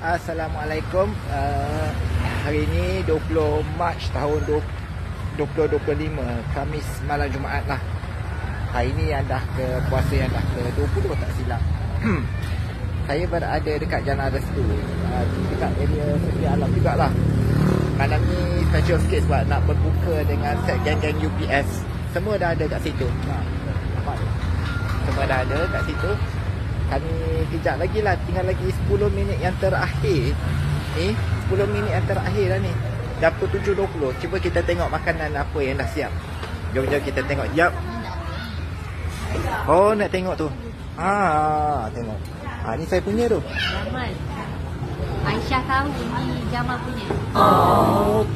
Assalamualaikum. Hari ini 20 Mac tahun 2025, Khamis malam Jumaat lah. Hari ini yang dah ke puasa yang dah ke 20 tak silap. Saya berada dekat Jalan Restu, dekat area Sedia Alam jugalah. Malam ni special sikit sebab nak berbuka dengan set geng-geng UPS. Semua dah ada kat situ. Nampak tu? Semua dah ada kat situ. Kami kejap lagi lah, tinggal lagi 10 minit yang terakhir. 10 minit yang terakhir lah ni. Dah pukul 7.20. Cuba kita tengok makanan apa yang dah siap. Jom kita tengok. Jap. Oh, nak tengok tu. Tengok. Ni saya punya tu. Jamal. Aisyah tahu ni Jamal punya.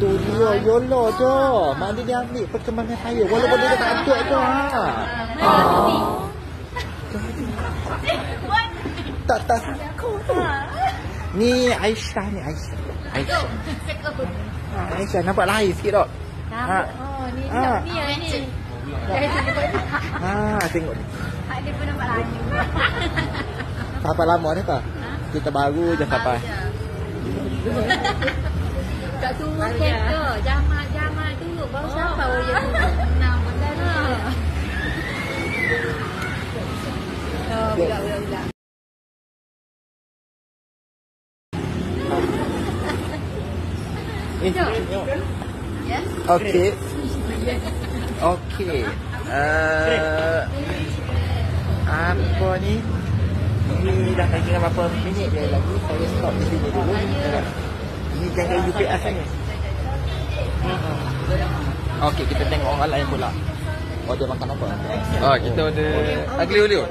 Tu dia. Yolah je. Mana dia ambil perkembangan saya. Walaupun dia tak ada tu. Tak kau tu. Ni Aisyah ni. Aisyah nampak lain sikit tak? Ni yang ni. Tengok ni. Dia pun nampak lain. Sampai lama dah tak? Kita baru je sampai. Kat turun kereta. Jamal tu. Baru sampai orang yang nak benda lah. Budak. Okey. Apa ni? Ini dah tak kira berapa minit je lagi. Saya stop di sini dulu. Ini geng-geng UPS ni. Okey, kita tengok orang lain pula. Dia makan apa? Kita ada aglio olio.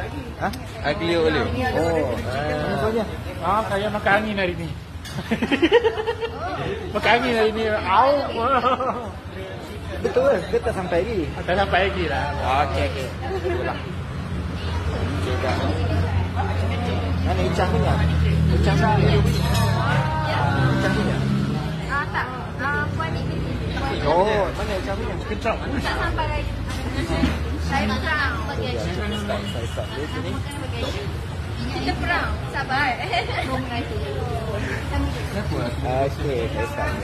Aglio olio. Apa dia? Saya makan angin hari ni. Makan angin hari ni. Betul ke? Kita sampai lagi? Tak sampai lagi lah. Okey. Itulah. Mana Icah punya? Icah punya. Tak. Puan ni. Mana Icah punya? Kencok. Tak sampai lagi. Saya perang bagi Aisyah. Saya stop dulu sini. Kita perang. Sabar. Okey, saya stop.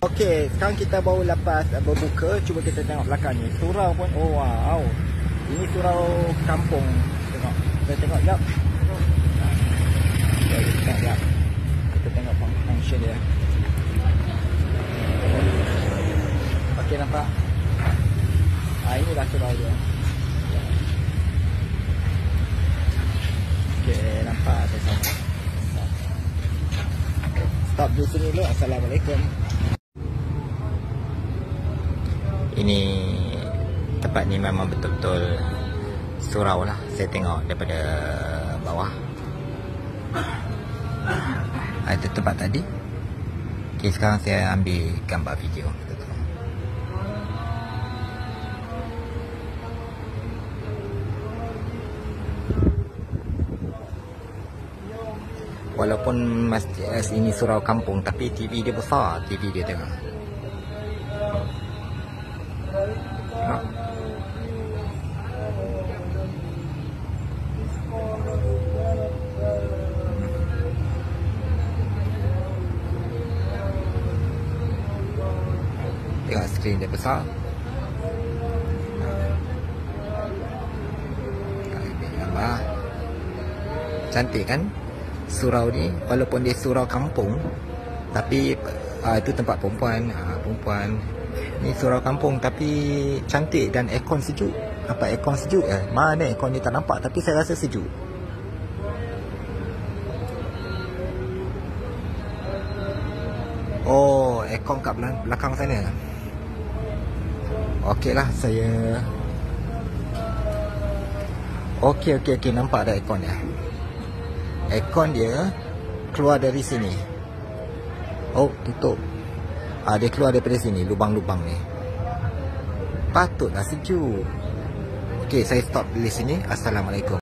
Okey, sekarang kita baru lepas berbuka. Cuba kita tengok belakang ni. Surau pun, wow. Ini surau kampung. Tengok. Kita tengok jap. Kita tengok function dia. Okey, nampak? Inilah surau dia. Okey, nampak saya sama. Stop di sini dulu. Assalamualaikum. Ini tempat ni memang betul-betul surau lah. Saya tengok daripada bawah. Itu tempat tadi. Okey, sekarang saya ambil gambar video. Walaupun ini surau kampung, tapi TV dia besar. TV dia tengok. Tengok skrin dia besar. Nampak? Cantik kan? Surau ni, walaupun dia surau kampung, tapi itu tempat perempuan. Ni surau kampung tapi cantik dan aircon sejuk. Apa aircon sejuk? Mana aircon ni tak nampak, tapi saya rasa sejuk. Aircon kat belakang sana. Okey lah, saya Okey, nampak ada aircon dia. Aircon dia keluar dari sini. Tutup. Dia keluar daripada sini, lubang-lubang ni. Patutlah sejuk. Okey, saya stop di sini. Assalamualaikum.